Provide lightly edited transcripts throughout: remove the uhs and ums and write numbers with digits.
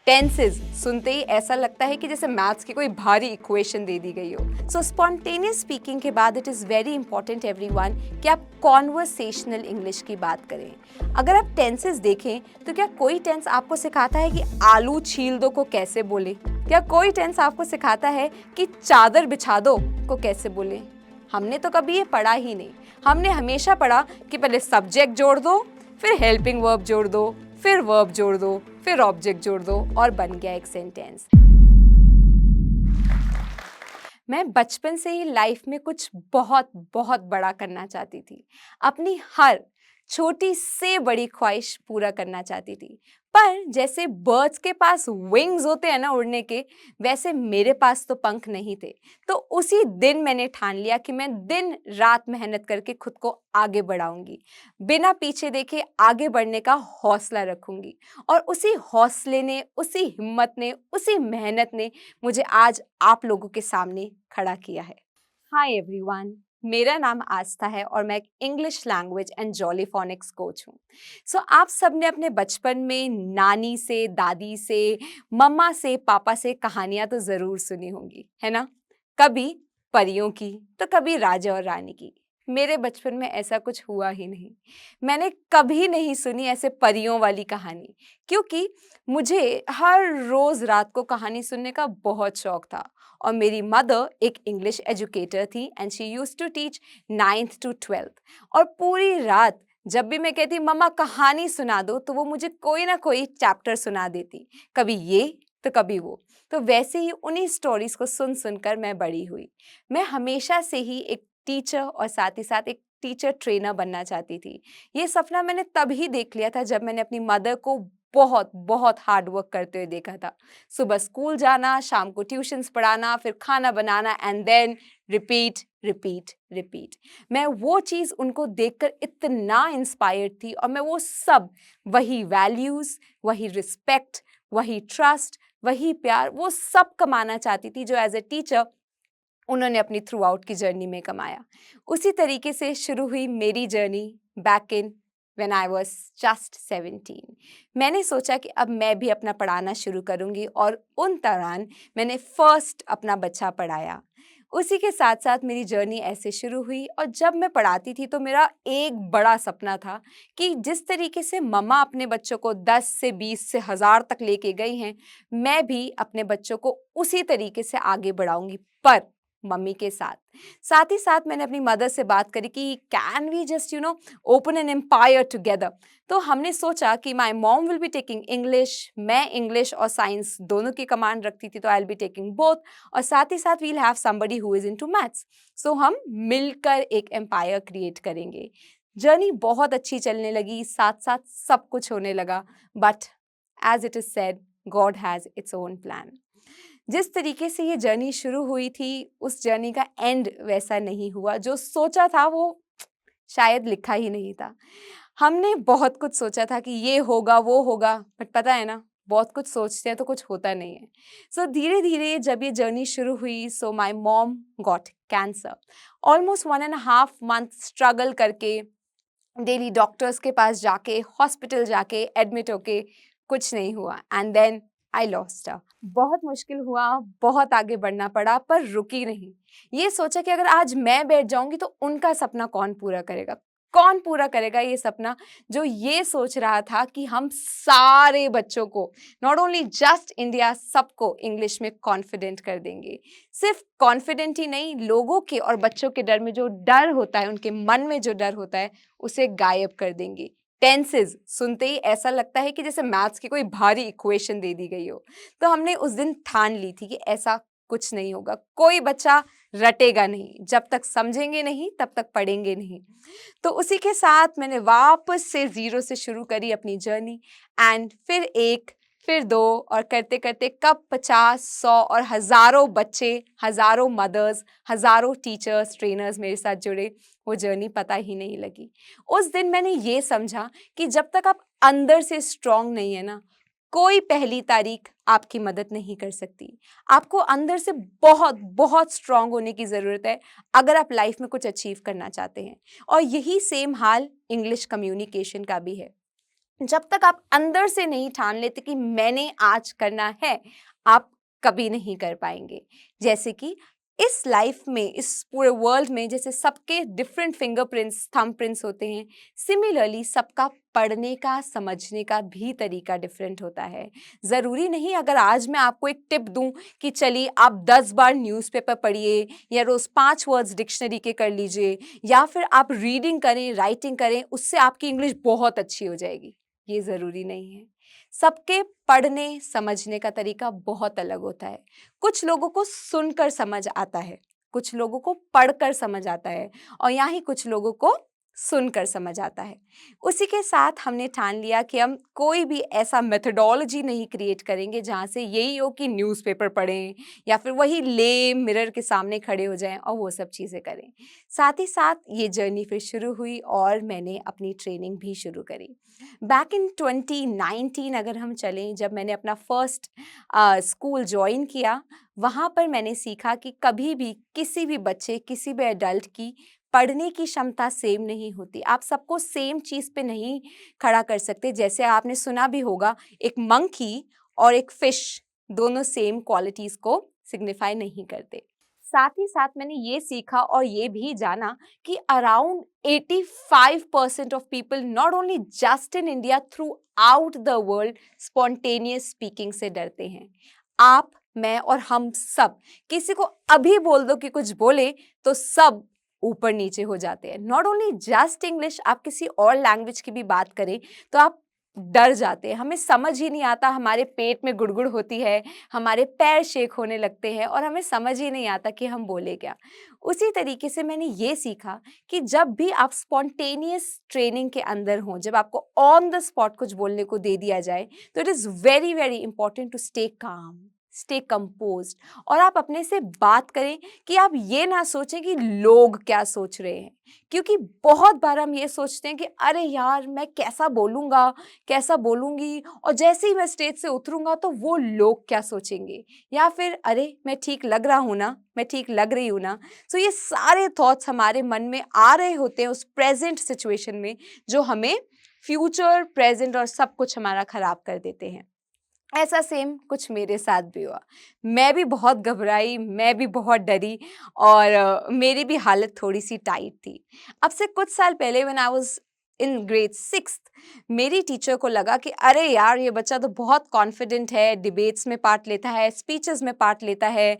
Tenses सुनते ही ऐसा लगता है कि जैसे मैथ्स की कोई भारी इक्वेशन दे दी गई हो। सो स्पॉन्टेनियस स्पीकिंग के बाद it is very important everyone कि आप कॉन्वर्सेशनल इंग्लिश की बात करें। अगर आप टेंसेज देखें तो क्या कोई टेंस आपको सिखाता है कि आलू छील दो को कैसे बोले? क्या कोई टेंस आपको सिखाता है कि चादर बिछा दो को कैसे बोले? हमने तो कभी ये पढ़ा ही नहीं। हमने हमेशा पढ़ा कि पहले सब्जेक्ट जोड़ दो, फिर हेल्पिंग वर्ब जोड़ दो, फिर वर्ब जोड़ दो, फिर ऑब्जेक्ट जोड़ दो और बन गया एक सेंटेंस। मैं बचपन से ही लाइफ में कुछ बहुत बहुत बड़ा करना चाहती थी। अपनी हर छोटी से बड़ी ख्वाहिश पूरा करना चाहती थी। पर जैसे बर्ड्स के पास विंग्स होते हैं ना उड़ने के, वैसे मेरे पास तो पंख नहीं थे। तो उसी दिन मैंने ठान लिया कि मैं दिन रात मेहनत करके खुद को आगे बढ़ाऊंगी। बिना पीछे देखे आगे बढ़ने का हौसला रखूंगी। और उसी हौसले ने, उसी हिम्मत ने, उसी मेहनत ने मुझे आज आप लोगों के सामने खड़ा किया है। हाय एवरीवन, मेरा नाम आस्था है और मैं एक इंग्लिश लैंग्वेज एंड जॉलीफोनिक्स कोच हूँ। सो आप सबने अपने बचपन में नानी से, दादी से, मम्मा से, पापा से कहानियाँ तो ज़रूर सुनी होंगी, है ना? कभी परियों की तो कभी राजा और रानी की। मेरे बचपन में ऐसा कुछ हुआ ही नहीं। मैंने कभी नहीं सुनी ऐसे परियों वाली कहानी, क्योंकि मुझे हर रोज़ रात को कहानी सुनने का बहुत शौक था। और मेरी मदर एक इंग्लिश एजुकेटर थी and she used to teach 9th to 12th। और पूरी रात जब भी मैं कहती मम्मा कहानी सुना दो तो वो मुझे कोई ना कोई चैप्टर सुना देती, कभी ये तो कभी वो। तो वैसे ही उन्हीं स्टोरीज को सुन सुनकर मैं बड़ी हुई। मैं हमेशा से ही एक टीचर और साथ ही साथ एक टीचर ट्रेनर बनना चाहती थी। ये सपना मैंने तभी देख लिया था जब मैंने अपनी मदर को बहुत बहुत हार्ड वर्क करते हुए देखा था। सुबह स्कूल जाना, शाम को ट्यूशन्स पढ़ाना, फिर खाना बनाना and then repeat repeat repeat. मैं वो चीज़ उनको देखकर इतना इंस्पायर्ड थी और मैं वो सब, वही वैल्यूज़, वही रिस्पेक्ट, वही ट्रस्ट, वही प्यार, वो सब कमाना चाहती थी जो एज ए टीचर उन्होंने अपनी थ्रू आउट की जर्नी में कमाया। उसी तरीके से शुरू हुई मेरी journey back in when I was just 17। मैंने सोचा कि अब मैं भी अपना पढ़ाना शुरू करूंगी और उन दौरान मैंने फर्स्ट अपना बच्चा पढ़ाया। उसी के साथ साथ मेरी जर्नी ऐसे शुरू हुई और जब मैं पढ़ाती थी तो मेरा एक बड़ा सपना था कि जिस तरीके से मम्मा अपने बच्चों को 10 से 20 से 1000 तक लेके गई हैं, मैं भी अपने बच्चों को उसी तरीके से आगे बढ़ाऊंगी, पर मम्मी के साथ। साथ ही साथ मैंने अपनी मदर से बात करी कि can we just open an empire together. तो हमने सोचा कि my mom will be taking English, मैं इंग्लिश और साइंस दोनों की कमांड रखती थी, तो I will be taking both. और साथ ही साथ we'll have somebody who is into maths. So हम मिलकर एक एम्पायर क्रिएट करेंगे। जर्नी बहुत अच्छी चलने लगी, साथ साथ सब कुछ होने लगा, but as it is said, God has its own plan. जिस तरीके से ये जर्नी शुरू हुई थी, उस जर्नी का एंड वैसा नहीं हुआ। जो सोचा था वो शायद लिखा ही नहीं था। हमने बहुत कुछ सोचा था कि ये होगा, वो होगा, बट पता है ना, बहुत कुछ सोचते हैं तो कुछ होता नहीं है। सो धीरे धीरे जब ये जर्नी शुरू हुई, so my mom got cancer. Almost 1.5 month struggle करके, डेली डॉक्टर्स के पास जाके, हॉस्पिटल जाके एडमिट होके, कुछ नहीं हुआ and then I lost her. बहुत मुश्किल हुआ, बहुत आगे बढ़ना पड़ा, पर रुकी नहीं। ये सोचा कि अगर आज मैं बैठ जाऊंगी तो उनका सपना कौन पूरा करेगा? कौन पूरा करेगा ये सपना जो ये सोच रहा था कि हम सारे बच्चों को, नॉट ओनली जस्ट इंडिया, सबको इंग्लिश में कॉन्फिडेंट कर देंगे। सिर्फ कॉन्फिडेंट ही नहीं, लोगों के और बच्चों के डर में जो डर होता है, उनके मन में जो डर होता है, उसे गायब कर देंगे। टेंसेज सुनते ही ऐसा लगता है कि जैसे मैथ्स की कोई भारी इक्वेशन दे दी गई हो। तो हमने उस दिन ठान ली थी कि ऐसा कुछ नहीं होगा, कोई बच्चा रटेगा नहीं, जब तक समझेंगे नहीं तब तक पढ़ेंगे नहीं। तो उसी के साथ मैंने वापस से ज़ीरो से शुरू करी अपनी जर्नी एंड फिर एक, फिर दो, और करते करते कब 50, 100 और हज़ारों बच्चे, हज़ारों मदर्स, हज़ारों टीचर्स, ट्रेनर्स मेरे साथ जुड़े, वो जर्नी पता ही नहीं लगी। उस दिन मैंने ये समझा कि जब तक आप अंदर से स्ट्रांग नहीं है ना, कोई पहली तारीख आपकी मदद नहीं कर सकती। आपको अंदर से बहुत बहुत स्ट्रांग होने की ज़रूरत है अगर आप लाइफ में कुछ अचीव करना चाहते हैं। और यही सेम हाल इंग्लिश कम्युनिकेशन का भी है। जब तक आप अंदर से नहीं ठान लेते कि मैंने आज करना है, आप कभी नहीं कर पाएंगे। जैसे कि इस लाइफ में, इस पूरे वर्ल्ड में जैसे सबके डिफरेंट फिंगरप्रिंट्स, थंबप्रिंट्स होते हैं, सिमिलरली सबका पढ़ने का, समझने का भी तरीका डिफरेंट होता है। ज़रूरी नहीं अगर आज मैं आपको एक टिप दूं कि चलिए आप 10 बार न्यूज़पेपर पढ़िए या रोज़ 5 वर्ड्स डिक्शनरी के कर लीजिए या फिर आप रीडिंग करें, राइटिंग करें, उससे आपकी इंग्लिश बहुत अच्छी हो जाएगी। ये ज़रूरी नहीं है। सबके पढ़ने, समझने का तरीका बहुत अलग होता है। कुछ लोगों को सुनकर समझ आता है, कुछ लोगों को पढ़कर समझ आता है और यहाँ ही कुछ लोगों को सुनकर समझ आता है। उसी के साथ हमने ठान लिया कि हम कोई भी ऐसा मेथोडोलॉजी नहीं क्रिएट करेंगे जहाँ से यही हो कि न्यूज़पेपर पढ़ें या फिर वही ले मिरर के सामने खड़े हो जाएं और वो सब चीज़ें करें। साथ ही साथ ये जर्नी फिर शुरू हुई और मैंने अपनी ट्रेनिंग भी शुरू करी। बैक इन 2019 अगर हम चलें, जब मैंने अपना फर्स्ट स्कूल ज्वाइन किया, वहाँ पर मैंने सीखा कि कभी भी किसी भी बच्चे, किसी भी एडल्ट की पढ़ने की क्षमता सेम नहीं होती। आप सबको सेम चीज़ पे नहीं खड़ा कर सकते। जैसे आपने सुना भी होगा, एक मंकी और एक फिश दोनों सेम क्वालिटीज़ को सिग्निफाई नहीं करते। साथ ही साथ मैंने ये सीखा और ये भी जाना कि around 85% of people, not only just in India, through out the world, spontaneous speaking से डरते हैं। आप, मैं और हम सब, किसी को अभी बोल दो कि कुछ बोले तो सब ऊपर नीचे हो जाते हैं। नॉट ओनली जस्ट इंग्लिश, आप किसी और लैंग्वेज की भी बात करें तो आप डर जाते हैं। हमें समझ ही नहीं आता, हमारे पेट में गुड़गुड़ होती है, हमारे पैर शेक होने लगते हैं और हमें समझ ही नहीं आता कि हम बोले क्या। उसी तरीके से मैंने ये सीखा कि जब भी आप स्पॉन्टेनियस ट्रेनिंग के अंदर हों, जब आपको ऑन द स्पॉट कुछ बोलने को दे दिया जाए, तो it is very very important to stay calm, stay composed और आप अपने से बात करें कि आप ये ना सोचें कि लोग क्या सोच रहे हैं। क्योंकि बहुत बार हम ये सोचते हैं कि अरे यार मैं कैसा बोलूँगा, कैसा बोलूँगी, और जैसे ही मैं स्टेज से उतरूँगा तो वो लोग क्या सोचेंगे, या फिर अरे मैं ठीक लग रहा हूँ ना, मैं ठीक लग रही हूँ ना। सो ये सारे थॉट्स हमारे मन में आ रहे होते हैं उस प्रेजेंट सिचुएशन में, जो हमें फ्यूचर, प्रेजेंट और सब कुछ हमारा खराब कर देते हैं। ऐसा सेम कुछ मेरे साथ भी हुआ। मैं भी बहुत घबराई, मैं भी बहुत डरी और मेरी भी हालत थोड़ी-सी टाइट थी। अब से कुछ साल पहले when I was in grade 6th, मेरी टीचर को लगा कि अरे यार! ये बच्चा तो बहुत कॉन्फिडेंट है, डिबेट्स में पार्ट लेता है, स्पीचेज़ में पार्ट लेता है,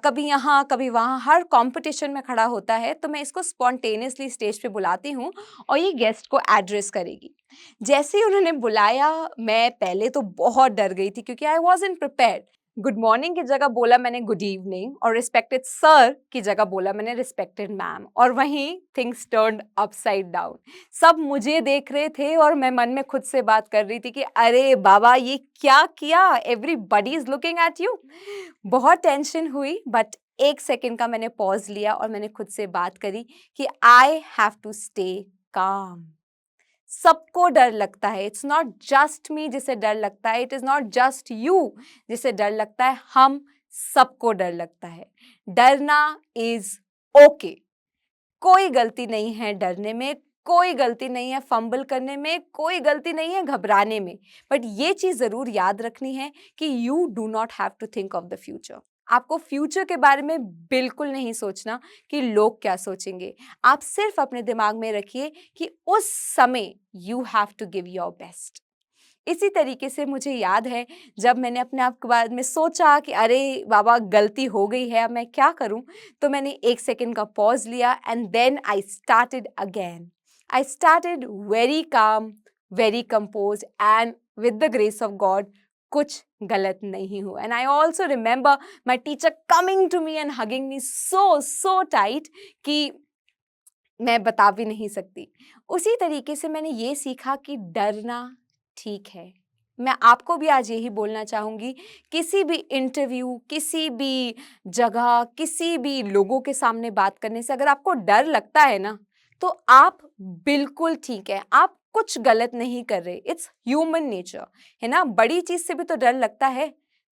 कभी यहाँ, कभी वहाँ, हर कॉम्पिटिशन में खड़ा होता है, तो मैं इसको स्पॉन्टेनियसली स्टेज पे बुलाती हूँ और ये गेस्ट को एड्रेस करेगी। जैसे ही उन्होंने बुलाया, मैं पहले तो बहुत डर गई थी क्योंकि I wasn't prepared. Good morning की जगह बोला मैंने गुड इवनिंग और रिस्पेक्टेड सर की जगह बोला मैंने रिस्पेक्टेड मैम, और वहीं थिंग्स टर्न्ड अपसाइड डाउन। सब मुझे देख रहे थे और मैं मन में खुद से बात कर रही थी कि अरे बाबा ये क्या किया, everybody is looking eight you. बहुत टेंशन हुई, बट 1 सेकंड का मैंने पॉज लिया और मैंने खुद से बात करी कि आई हैव टू स्टे काम। सबको डर लगता है, इट्स नॉट जस्ट मी जिसे डर लगता है, it is not just you जिसे डर लगता है, हम सबको डर लगता है। डरना इज ओके, कोई गलती नहीं है डरने में, कोई गलती नहीं है फंबल करने में, कोई गलती नहीं है घबराने में। बट ये चीज जरूर याद रखनी है कि you do not have to think of the future. आपको फ्यूचर के बारे में बिल्कुल नहीं सोचना कि लोग क्या सोचेंगे। आप सिर्फ अपने दिमाग में रखिए कि उस समय you have to give your best. इसी तरीके से मुझे याद है, जब मैंने अपने आप के बारे में सोचा कि अरे बाबा गलती हो गई है, अब मैं क्या करूं, तो मैंने 1 सेकंड का पॉज लिया and then I started again. I started very calm, very compose and with the grace of God कुछ गलत नहीं हुआ। And I also remember my teacher coming to me and hugging me so so tight कि मैं बता भी नहीं सकती। उसी तरीके से मैंने ये सीखा कि डरना ठीक है। मैं आपको भी आज यही बोलना चाहूँगी, किसी भी इंटरव्यू, किसी भी जगह, किसी भी लोगों के सामने बात करने से अगर आपको डर लगता है ना, तो आप बिल्कुल ठीक है, आप कुछ गलत नहीं कर रहे। इट्स ह्यूमन नेचर, है ना? बड़ी चीज़ से भी तो डर लगता है,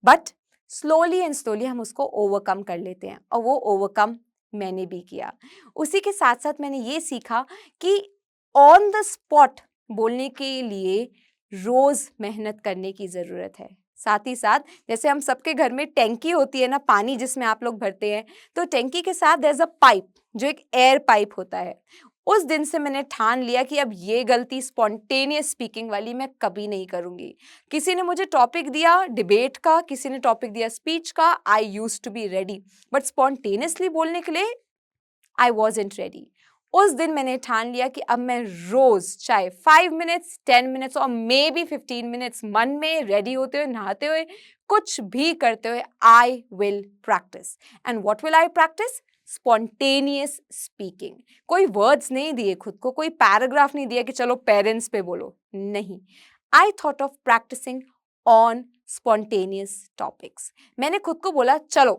बट स्लोली एंड स्लोली हम उसको ओवरकम कर लेते हैं और वो ओवरकम मैंने भी किया। उसी के साथ-साथ मैंने ये सीखा कि ऑन द स्पॉट बोलने के लिए रोज मेहनत करने की ज़रूरत है। साथ ही साथ जैसे हम सबके घर में टैंकी होती है ना, पानी जिसमें आप लोग भरते हैं, तो टैंकी के साथ देयर इज अ पाइप जो एक एयर पाइप होता है। उस दिन से मैंने ठान लिया कि अब ये गलती स्पॉन्टेनियस स्पीकिंग वाली मैं कभी नहीं करूंगी। किसी ने मुझे टॉपिक दिया डिबेट का, किसी ने टॉपिक दिया स्पीच का, I used to be ready, but spontaneously बोलने के लिए आई वॉजंट रेडी। उस दिन मैंने ठान लिया कि अब मैं रोज चाहे 5 मिनट्स 10 मिनट्स और मे बी 15 मिनट्स मन में रेडी होते हुए, नहाते हुए, कुछ भी करते हुए, I will practice. And what will I practice? Spontaneous speaking. कोई वर्ड्स नहीं दिए खुद को, कोई पैराग्राफ नहीं दिया कि चलो पेरेंट्स पे बोलो, नहीं। I thought of practising on spontaneous topics. मैंने खुद को बोला चलो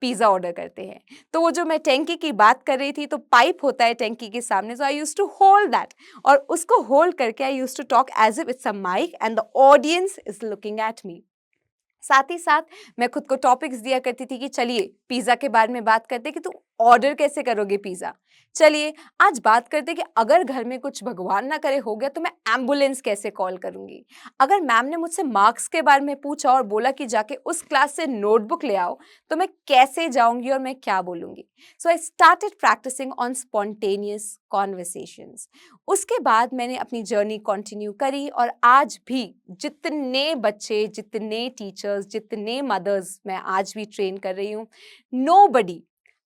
पिज़्ज़ा ऑर्डर करते हैं। तो वो जो मैं टैंकी की बात कर रही थी, तो पाइप होता है टैंकी के सामने, so I used to hold that, और उसको होल्ड करके I used to talk as if it's a mic and the audience is looking at me. साथ ही साथ मैं खुद को टॉपिक्स दिया करती थी कि चलिए पिज़्ज़ा के बारे में बात करते कि तुम ऑर्डर कैसे करोगे पिज़्ज़ा। चलिए आज बात करते कि अगर घर में कुछ भगवान ना करे हो गया तो मैं एम्बुलेंस कैसे कॉल करूंगी। अगर मैम ने मुझसे मार्क्स के बारे में पूछा और बोला कि जाके उस क्लास से नोटबुक ले आओ, तो मैं कैसे जाऊंगी और मैं क्या बोलूंगी। So I started practising on spontaneous conversations. उसके बाद मैंने अपनी जर्नी कंटिन्यू करी, और आज भी जितने बच्चे, जितने टीचर्स, जितने मदर्स मैं आज भी ट्रेन कर रही हूँ, nobody,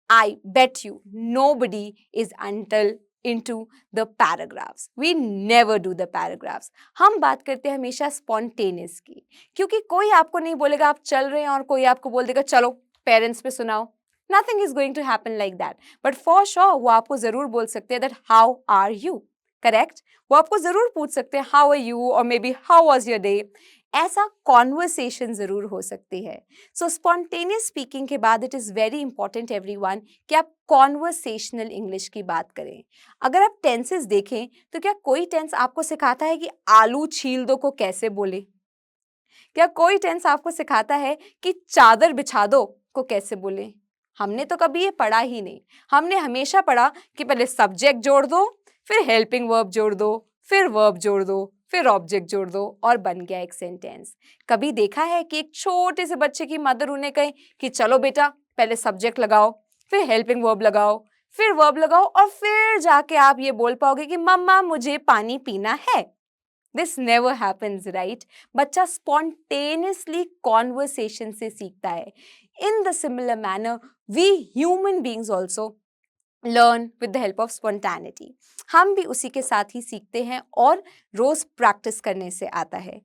I bet you nobody is until into the paragraphs. We never do the paragraphs. हम बात करते हैं हमेशा spontaneous की, क्योंकि कोई आपको नहीं बोलेगा आप चल रहे हैं और कोई आपको बोल देगा चलो पेरेंट्स पे सुनाओ। Nothing is going to happen like that. But for sure वो आपको ज़रूर बोल सकते हैं that how are you? Correct? वो आपको ज़रूर पूछ सकते हैं हाउ आर यू, और may be how was your day. ऐसा कॉन्वर्सेशन ज़रूर हो सकती है। सो स्पॉन्टेनियस स्पीकिंग के बाद it is very important everyone कि आप कॉन्वर्सेशनल इंग्लिश की बात करें। अगर आप टेंसेस देखें तो क्या कोई टेंस आपको सिखाता है कि आलू छील दो को कैसे बोले? क्या कोई टेंस आपको सिखाता है कि चादर बिछा दो को कैसे बोले? हमने तो कभी ये पढ़ा ही नहीं। हमने हमेशा पढ़ा कि पहले सब्जेक्ट जोड़ दो, फिर हेल्पिंग वर्ब जोड़ दो, फिर वर्ब जोड़ दो, फिर ऑब्जेक्ट जोड़ दो, और बन गया एक सेंटेंस। कभी देखा है कि एक छोटे से बच्चे की मदर उन्हें कहे कि चलो बेटा पहले सब्जेक्ट लगाओ, फिर हेल्पिंग वर्ब लगाओ, फिर वर्ब लगाओ, और फिर जाके आप ये बोल पाओगे कि मम्मा मुझे पानी पीना है। This never happens, right? बच्चा spontaneously conversation से सीखता है। In the similar manner, we human beings also learn with the help of spontaneity. हम भी उसी के साथ ही सीखते हैं और रोज प्रैक्टिस करने से आता है।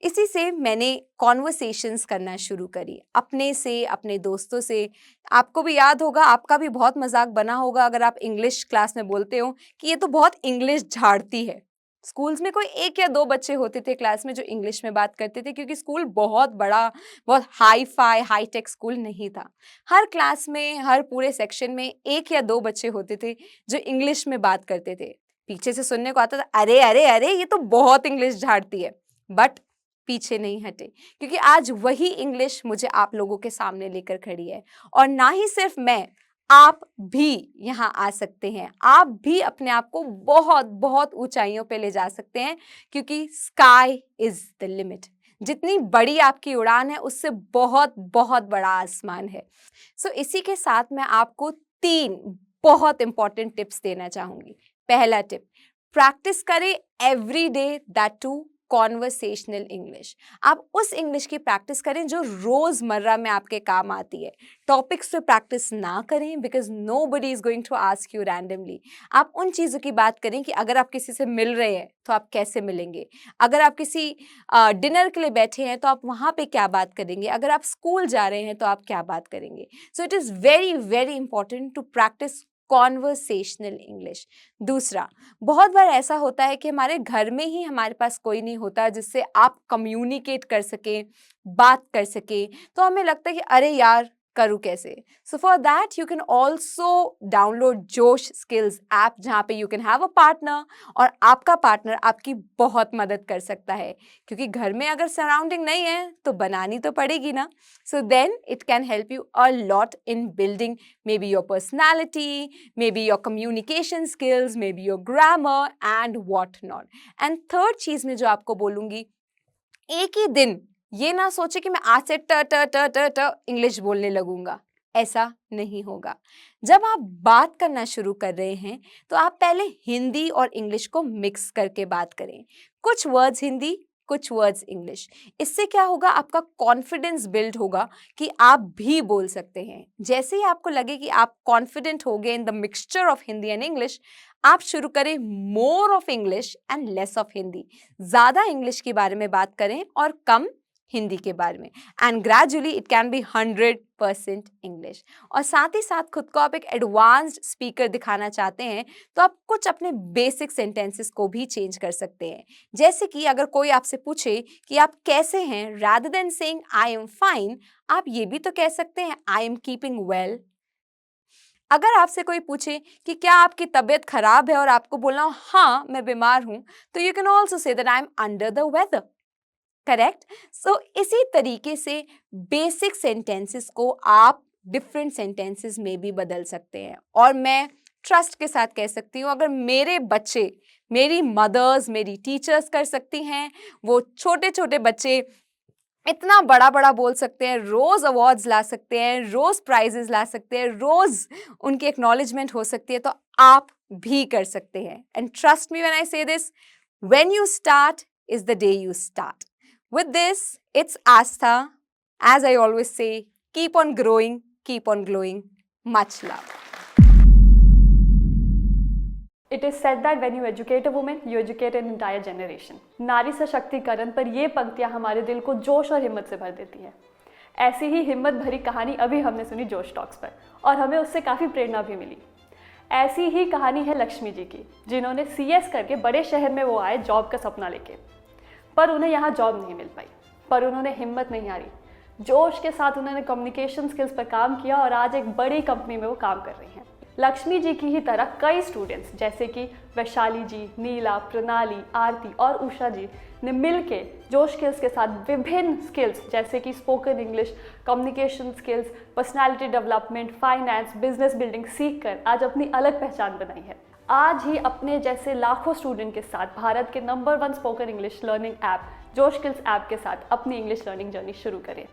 इसी से मैंने कॉन्वर्सेशंस करना शुरू करी, अपने से, अपने दोस्तों से। आपको भी याद होगा, आपका भी बहुत मजाक बना होगा अगर आप इंग्लिश क्लास में बोलते हो कि ये तो बहुत इंग्लिश झाड़ती है। स्कूल्स में कोई एक या दो बच्चे होते थे क्लास में जो इंग्लिश में बात करते थे, क्योंकि स्कूल बहुत बड़ा, बहुत hi fi high tech school नहीं था। हर क्लास में, हर पूरे सेक्शन में एक या दो बच्चे होते थे जो इंग्लिश में बात करते थे। पीछे से सुनने को आता था अरे अरे अरे ये तो बहुत इंग्लिश झाड़ती है, बट पीछे नहीं हटे, क्योंकि आज वही इंग्लिश मुझे आप लोगों के सामने लेकर खड़ी है। और ना ही सिर्फ मैं, आप भी यहाँ आ सकते हैं। आप भी अपने आप को बहुत बहुत ऊंचाइयों पे ले जा सकते हैं, क्योंकि स्काई इज द लिमिट। जितनी बड़ी आपकी उड़ान है उससे बहुत बहुत बड़ा आसमान है। सो इसी के साथ मैं आपको 3 बहुत इंपॉर्टेंट टिप्स देना चाहूंगी। पहला टिप, प्रैक्टिस करें every day, that to conversational English. आप उस इंग्लिश की प्रैक्टिस करें जो रोजमर्रा में आपके काम आती है। टॉपिक्स पे प्रैक्टिस ना करें, because nobody is going to ask you randomly. आप उन चीज़ों की बात करें कि अगर आप किसी से मिल रहे हैं तो आप कैसे मिलेंगे, अगर आप किसी डिनर के लिए बैठे हैं तो आप वहाँ पे क्या बात करेंगे, अगर आप स्कूल जा रहे हैं तो आप क्या बात करेंगे। So it is very very important to practice conversational English. दूसरा, बहुत बार ऐसा होता है कि हमारे घर में ही हमारे पास कोई नहीं होता जिससे आप कम्युनिकेट कर सकें, बात कर सकें, तो हमें लगता है कि अरे यार करूँ कैसे? So for that you can also download जोश स्किल्स ऐप, जहाँ पे you can have a partner और आपका पार्टनर आपकी बहुत मदद कर सकता है, क्योंकि घर में अगर सराउंडिंग नहीं है तो बनानी तो पड़ेगी ना. So then it can help you a lot in building maybe your personality, maybe your communication skills, maybe your grammar and what not. And third चीज़ में जो आपको बोलूँगी, एक ही दिन ये ना सोचे कि मैं आज से ट ट ट ट ट इंग्लिश बोलने लगूंगा. ऐसा नहीं होगा. जब आप बात करना शुरू कर रहे हैं तो आप पहले हिंदी और इंग्लिश को मिक्स करके बात करें. कुछ वर्ड्स हिंदी, कुछ वर्ड्स इंग्लिश. इससे क्या होगा, आपका कॉन्फिडेंस बिल्ड होगा कि आप भी बोल सकते हैं. जैसे ही आपको लगे कि आप कॉन्फिडेंट हो गए in the mixture of Hindi and English, आप शुरू करें more of English and less of Hindi. ज़्यादा इंग्लिश के बारे में बात करें और कम हिंदी के बारे में. And gradually it can be 100% English. और साथ ही साथ खुद को आप एक एडवांस्ड स्पीकर दिखाना चाहते हैं तो आप कुछ अपने बेसिक सेंटेंसेस को भी चेंज कर सकते हैं. जैसे कि अगर कोई आपसे पूछे कि आप कैसे हैं, rather than saying I am fine, आप ये भी तो कह सकते हैं आई एम कीपिंग वेल. अगर आपसे कोई पूछे कि क्या आपकी तबीयत खराब है और आपको बोलना हो हाँ मैं बीमार हूं, तो you can also say that I am under the weather. Correct? So इसी तरीके से बेसिक सेंटेंसेस को आप डिफरेंट सेंटेंसेस में भी बदल सकते हैं. और मैं ट्रस्ट के साथ कह सकती हूँ, अगर मेरे बच्चे, मेरी मदर्स, मेरी टीचर्स कर सकती हैं, वो छोटे छोटे बच्चे इतना बड़ा बड़ा बोल सकते हैं, रोज अवार्ड्स ला सकते हैं, रोज प्राइजेस ला सकते हैं, रोज उनकी एक्नॉलेजमेंट हो सकती है, तो आप भी कर सकते हैं. And trust me when I say this, when you start is the day you start. With this, it's Astha. As I always say, keep on growing, keep on glowing. Much love. It is said that when you educate a woman, you educate an entire generation. नारी सशक्तिकरण पर ये पंक्तियाँ हमारे दिल को जोश और हिम्मत से भर देती हैं. ऐसी ही हिम्मत भरी कहानी अभी हमने सुनी जोश टॉक्स पर, और हमें उससे काफ़ी प्रेरणा भी मिली. ऐसी ही कहानी है लक्ष्मी जी की, जिन्होंने CS करके बड़े शहर में वो आए जॉब का सपना लेके, पर उन्हें यहाँ जॉब नहीं मिल पाई. पर उन्होंने हिम्मत नहीं हारी. जोश के साथ उन्होंने कम्युनिकेशन स्किल्स पर काम किया और आज एक बड़ी कंपनी में वो काम कर रही हैं. लक्ष्मी जी की ही तरह कई स्टूडेंट्स जैसे कि वैशाली जी, नीला, प्रणाली, आरती और उषा जी ने मिलके जोश स्किल्स के साथ विभिन्न स्किल्स जैसे कि spoken English, communication skills, personality development, finance, business building सीख कर आज अपनी अलग पहचान बनाई है. आज ही अपने जैसे लाखों स्टूडेंट के साथ भारत के number 1 spoken English learning app जोश स्किल्स ऐप के साथ अपनी इंग्लिश लर्निंग जर्नी शुरू करें.